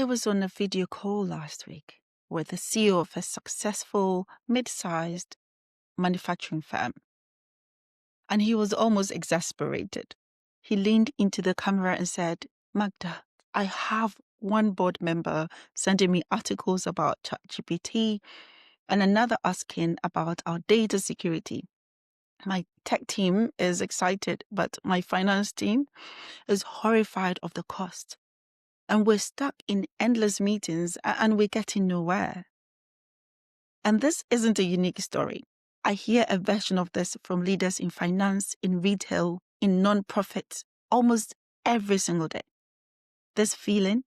I was on a video call last week with the CEO of a successful mid-sized manufacturing firm, and he was almost exasperated. He leaned into the camera and said, "Magda, I have one board member sending me articles about ChatGPT and another asking about our data security. My tech team is excited, but my finance team is horrified of the cost. And we're stuck in endless meetings and we're getting nowhere." And this isn't a unique story. I hear a version of this from leaders in finance, in retail, in non-profit, almost every single day. This feeling,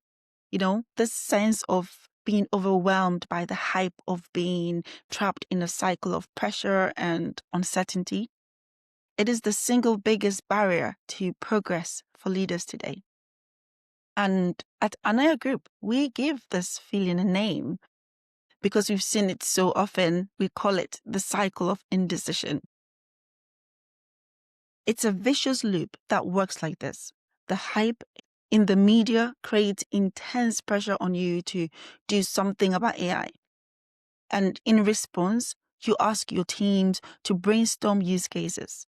this sense of being overwhelmed by the hype of being trapped in a cycle of pressure and uncertainty, it is the single biggest barrier to progress for leaders today. And at Anaya Group, we give this feeling a name because we've seen it so often. We call it the cycle of indecision. It's a vicious loop that works like this. The hype in the media creates intense pressure on you to do something about AI. And in response, you ask your teams to brainstorm use cases.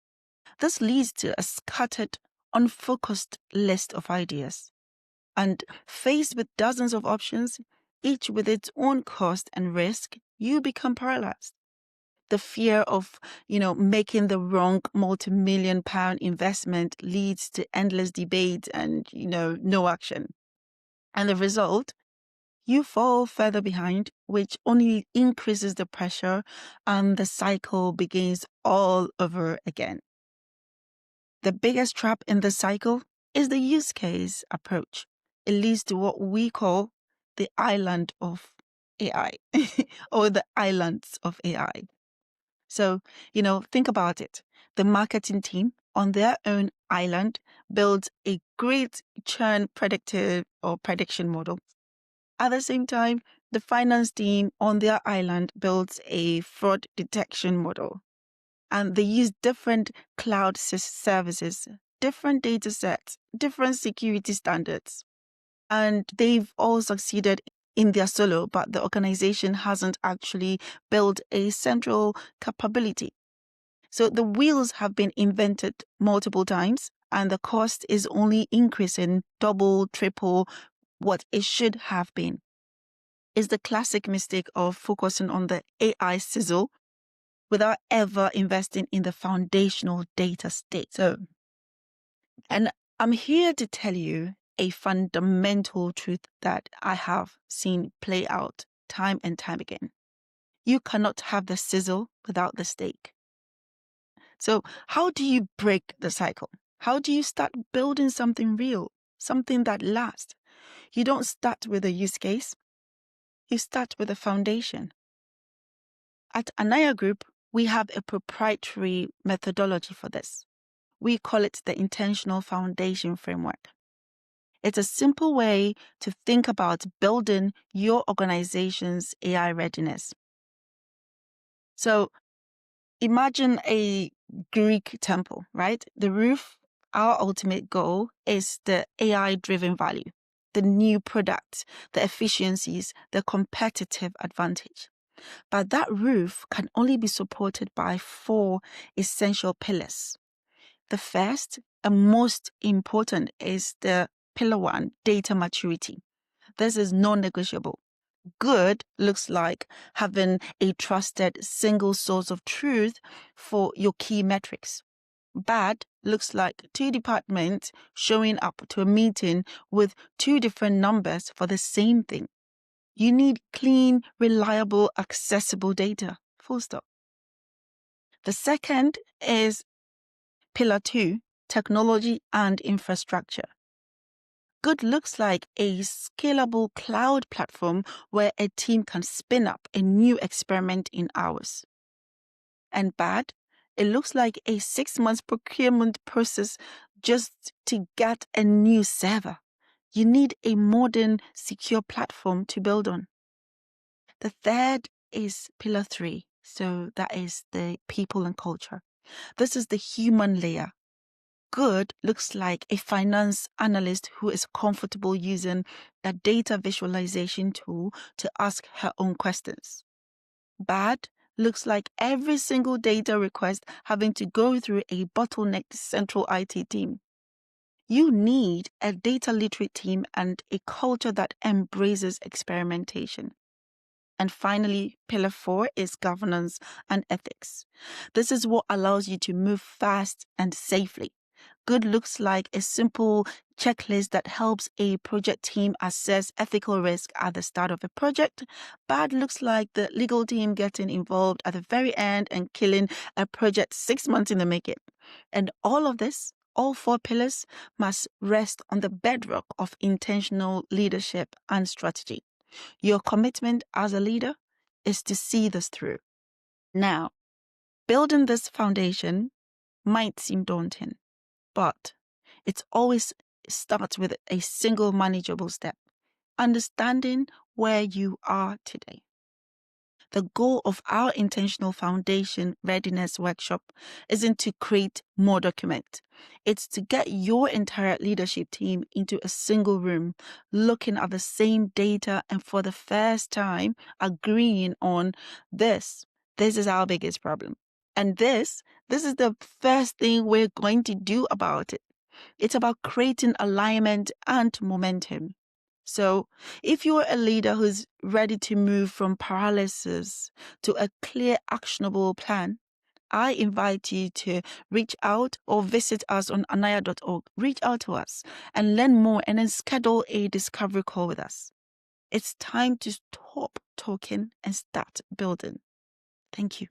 This leads to a scattered, unfocused list of ideas. And faced with dozens of options, each with its own cost and risk, you become paralyzed. The fear of, making the wrong multi-million-pound investment leads to endless debate and, no action. And the result, you fall further behind, which only increases the pressure, and the cycle begins all over again. The biggest trap in the cycle is the use case approach. It leads to what we call the island of AI or the islands of AI. So, think about it. The marketing team on their own island builds a great churn predictive or prediction model. At the same time, the finance team on their island builds a fraud detection model. And they use different cloud services, different data sets, different security standards. And they've all succeeded in their solo, but the organization hasn't actually built a central capability. So the wheels have been invented multiple times, and the cost is only increasing double, triple what it should have been. It's the classic mistake of focusing on the AI sizzle without ever investing in the foundational data state. And I'm here to tell you a fundamental truth that I have seen play out time and time again. You cannot have the sizzle without the steak. So how do you break the cycle? How do you start building something real, something that lasts? You don't start with a use case. You start with a foundation. At Anaya Group, we have a proprietary methodology for this. We call it the intentional foundation framework. It's a simple way to think about building your organization's AI readiness. So imagine a Greek temple, right? The roof, our ultimate goal is the AI-driven value, the new product, the efficiencies, the competitive advantage. But that roof can only be supported by 4 essential pillars. The first and most important is the pillar 1, data maturity. This is non-negotiable. Good looks like having a trusted single source of truth for your key metrics. Bad looks like 2 departments showing up to a meeting with 2 different numbers for the same thing. You need clean, reliable, accessible data. Full stop. The second is pillar 2, technology and infrastructure. Good looks like a scalable cloud platform where a team can spin up a new experiment in hours. And bad, it looks like a 6-month procurement process just to get a new server. You need a modern, secure platform to build on. The third is pillar 3. So that is the people and culture. This is the human layer. Good looks like a finance analyst who is comfortable using a data visualization tool to ask her own questions. Bad looks like every single data request having to go through a bottlenecked central IT team. You need a data literate team and a culture that embraces experimentation. And finally, pillar 4 is governance and ethics. This is what allows you to move fast and safely. Good looks like a simple checklist that helps a project team assess ethical risk at the start of a project. Bad looks like the legal team getting involved at the very end and killing a project 6 months in the making. And all of this, all 4 pillars, must rest on the bedrock of intentional leadership and strategy. Your commitment as a leader is to see this through. Now, building this foundation might seem daunting, but it always starts with a single manageable step: understanding where you are today. The goal of our Intentional Foundation Readiness Workshop isn't to create more documents. It's to get your entire leadership team into a single room, looking at the same data and for the first time agreeing on this. This is our biggest problem. And this is the first thing we're going to do about it. It's about creating alignment and momentum. So if you're a leader who's ready to move from paralysis to a clear, actionable plan, I invite you to reach out or visit us on anaya.org. Reach out to us and learn more, and then schedule a discovery call with us. It's time to stop talking and start building. Thank you.